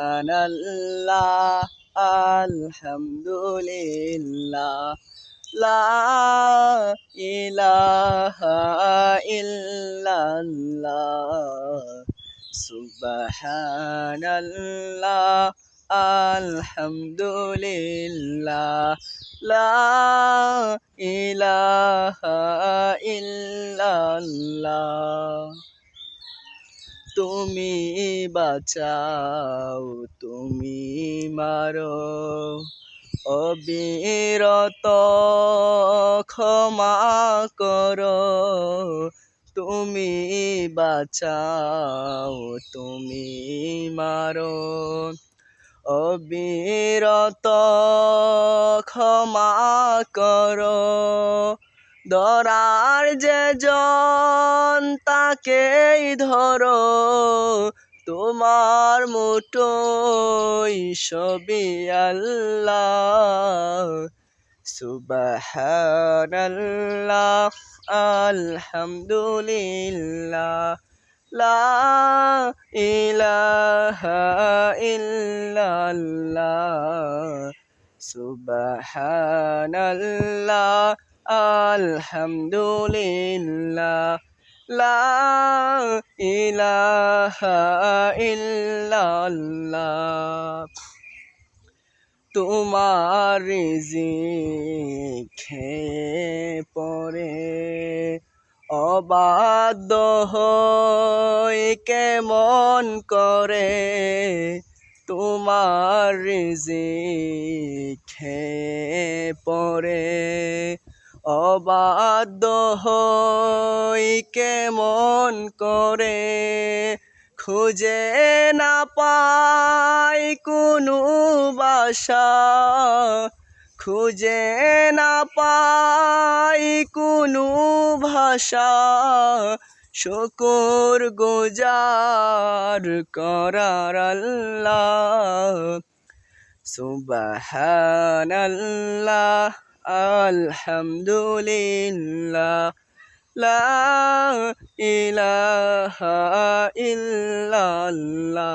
সুবহানাল্লাহ আলহামদুলিল্লাহ লা ইলাহা ইল্লাল্লাহ সুবহানাল্লাহ আলহামদুলিল্লাহ লা ইলাহা ইল্লাল্লাহ তুমি বাঁচাও তুমি মারো অবিরত ক্ষমা করো তুমি বাঁচাও তুমি মারো অবিরত ক্ষমা করো ধরার যে জন তাকেই ধরো তোমার মুঠোয় সবই আল্লাহ সুবহানাল্লাহ আলহামদুলিল্লাহ লা ইলাহা ইল্লাল্লাহ সুবহানাল্লাহ আলহামদুলিল্লাহ লা ইলাহা ইল্লাল্লাহ তোমার রিজিক খেয়ে পরে অবাধ্য হই কেমন করে তোমার রিজিক খেয়ে পরে অবাধ্য হই কেমন করে খুঁজে না পাই কোনো বাসা খুঁজে না পাই কোনো ভাষা শুকর গুজার করার আল্লাহ সুবহানাল্লাহ আলহামদুলিল্লাহ লা ইলাহা ইল্লাল্লাহ